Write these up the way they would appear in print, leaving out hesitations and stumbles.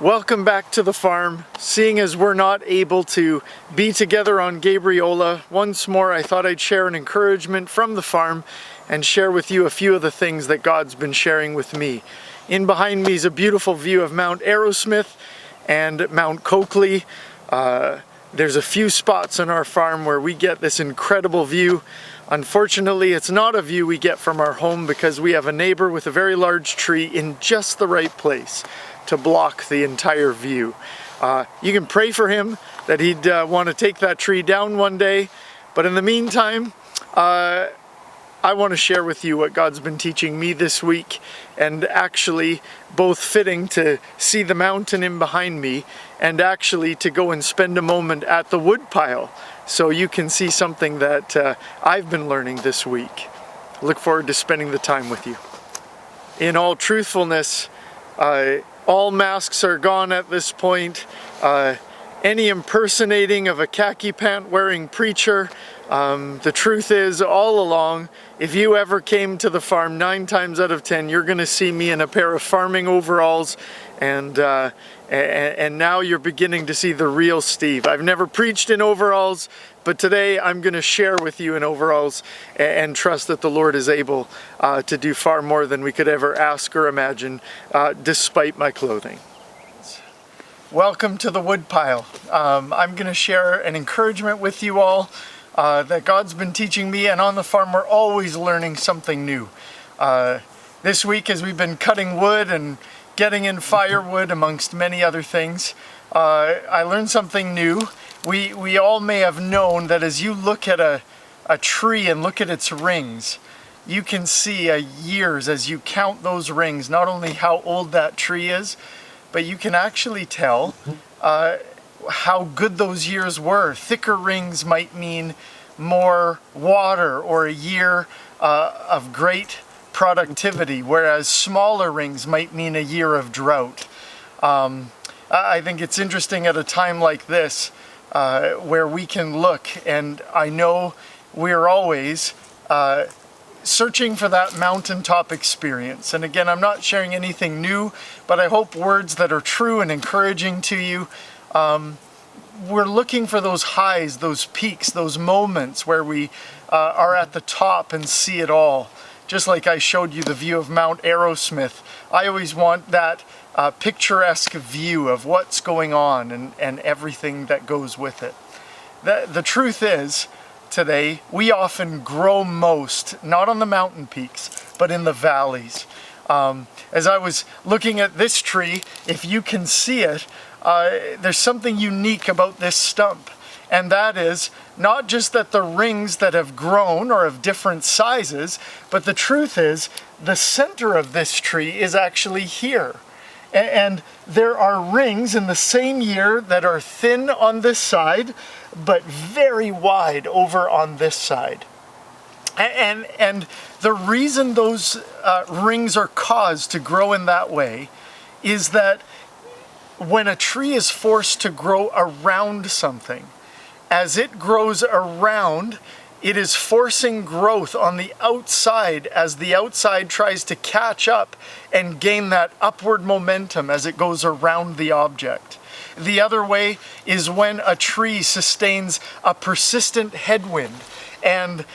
Welcome back to the farm. Seeing as we're not able to be together on Gabriola, once more I thought I'd share an encouragement from the farm and share with you a few of the things that God's been sharing with me. In behind me is a beautiful view of Mount Arrowsmith and Mount Coakley. There's a few spots on our farm where we get this incredible view. Unfortunately, it's not a view we get from our home because we have a neighbor with a very large tree in just the right place to block the entire view. You can pray for him that he'd want to take that tree down one day, but in the meantime, I want to share with you what God's been teaching me this week, and actually both fitting to see the mountain in behind me and actually to go and spend a moment at the woodpile so you can see something that I've been learning this week. Look forward to spending the time with you. In all truthfulness, all masks are gone at this point. Any impersonating of a khaki pant wearing preacher. The truth is, all along, if you ever came to the farm, 9 times out of 10, you're going to see me in a pair of farming overalls, and now you're beginning to see the real Steve. I've never preached in overalls, but today I'm going to share with you in overalls and trust that the Lord is able to do far more than we could ever ask or imagine, despite my clothing. Welcome to the woodpile. I'm going to share an encouragement with you all that God's been teaching me, and on the farm we're always learning something new. This week, as we've been cutting wood and getting in firewood amongst many other things, I learned something new. We all may have known that as you look at a tree and look at its rings, you can see years as you count those rings, not only how old that tree is, but you can actually tell how good those years were. Thicker rings might mean more water or a year of great productivity, whereas smaller rings might mean a year of drought. I think it's interesting at a time like this where we can look, and I know we're always searching for that mountaintop experience. And again, I'm not sharing anything new, but I hope words that are true and encouraging to you. We're looking for those highs, those peaks, those moments where we are at the top and see it all. Just like I showed you the view of Mount Arrowsmith, I always want that picturesque view of what's going on and everything that goes with it. The truth is, today, we often grow most, not on the mountain peaks, but in the valleys. As I was looking at this tree, if you can see it, there's something unique about this stump. And that is not just that the rings that have grown are of different sizes, but the truth is the center of this tree is actually here. And there are rings in the same year that are thin on this side, but very wide over on this side. And the reason those rings are caused to grow in that way is that when a tree is forced to grow around something, as it grows around, it is forcing growth on the outside as the outside tries to catch up and gain that upward momentum as it goes around the object. The other way is when a tree sustains a persistent headwind and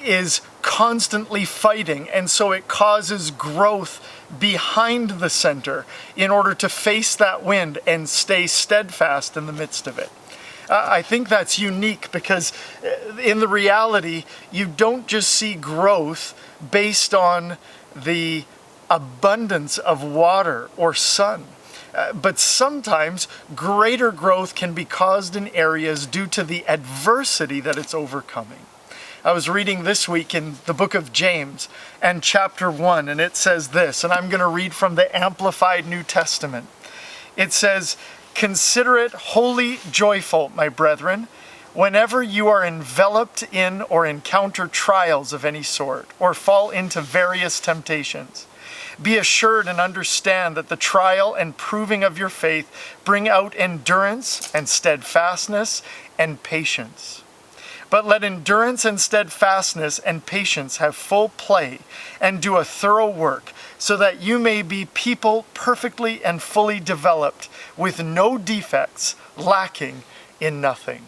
is constantly fighting, and so it causes growth behind the center in order to face that wind and stay steadfast in the midst of it. I think that's unique because in the reality, you don't just see growth based on the abundance of water or sun, but sometimes greater growth can be caused in areas due to the adversity that it's overcoming. I was reading this week in the book of James and chapter 1, and it says this, and I'm going to read from the Amplified New Testament. It says, "Consider it wholly joyful, my brethren, whenever you are enveloped in or encounter trials of any sort, or fall into various temptations. Be assured and understand that the trial and proving of your faith bring out endurance and steadfastness and patience. But let endurance and steadfastness and patience have full play, and do a thorough work, so that you may be people perfectly and fully developed, with no defects, lacking in nothing.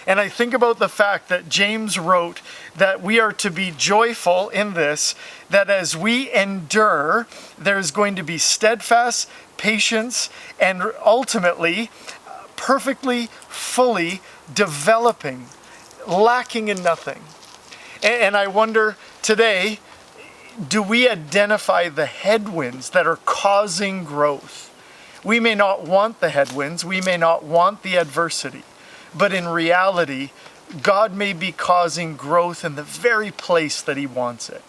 And I think about the fact that James wrote that we are to be joyful in this, that as we endure, there's going to be steadfast patience and ultimately perfectly, fully developing, lacking in nothing. And I wonder today, do we identify the headwinds that are causing growth? We may not want the headwinds, we may not want the adversity, but in reality, God may be causing growth in the very place that He wants it.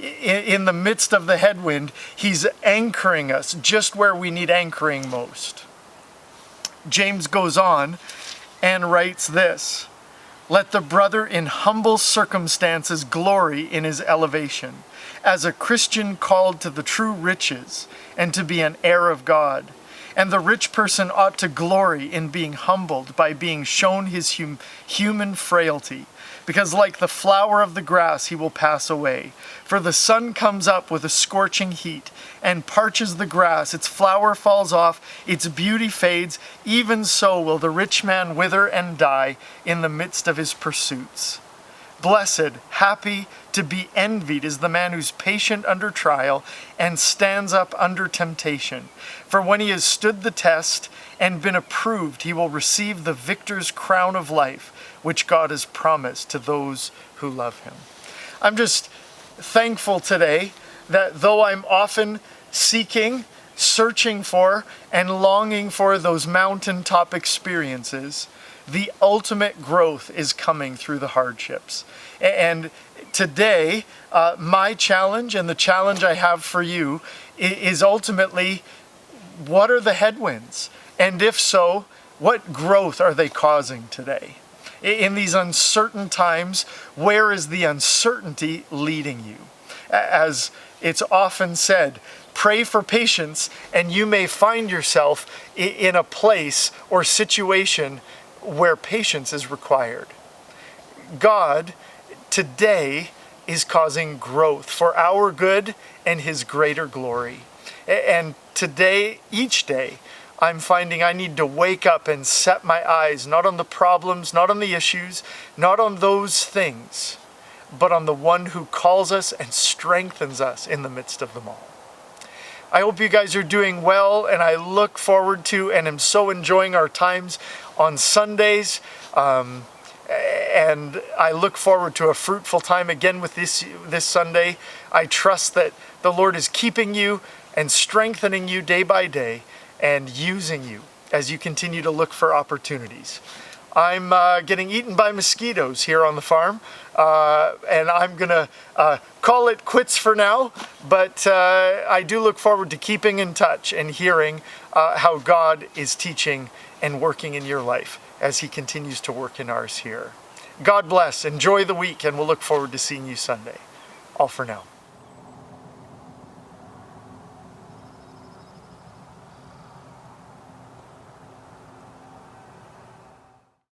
In the midst of the headwind, He's anchoring us just where we need anchoring most. James goes on and writes this: let the brother in humble circumstances glory in his elevation, as a Christian called to the true riches and to be an heir of God. And the rich person ought to glory in being humbled by being shown his human frailty, because like the flower of the grass he will pass away. For the sun comes up with a scorching heat and parches the grass, its flower falls off, its beauty fades. Even so will the rich man wither and die in the midst of his pursuits. Blessed, happy, to be envied is the man who's patient under trial and stands up under temptation. For when he has stood the test and been approved, he will receive the victor's crown of life, which God has promised to those who love Him. I'm just thankful today that though I'm often seeking, searching for, and longing for those mountaintop experiences, the ultimate growth is coming through the hardships. And today, my challenge and the challenge I have for you is ultimately, what are the headwinds? And if so, what growth are they causing today? In these uncertain times, where is the uncertainty leading you? As it's often said, pray for patience and you may find yourself in a place or situation where patience is required. God today is causing growth for our good and His greater glory. And today, each day, I'm finding I need to wake up and set my eyes not on the problems, not on the issues, not on those things, but on the one who calls us and strengthens us in the midst of them all. I hope you guys are doing well, and I look forward to and am so enjoying our times on Sundays. And I look forward to a fruitful time again with this Sunday. I trust that the Lord is keeping you and strengthening you day by day and using you as you continue to look for opportunities. I'm getting eaten by mosquitoes here on the farm, and I'm going to call it quits for now, but I do look forward to keeping in touch and hearing how God is teaching and working in your life as He continues to work in ours here. God bless, enjoy the week, and we'll look forward to seeing you Sunday. All for now.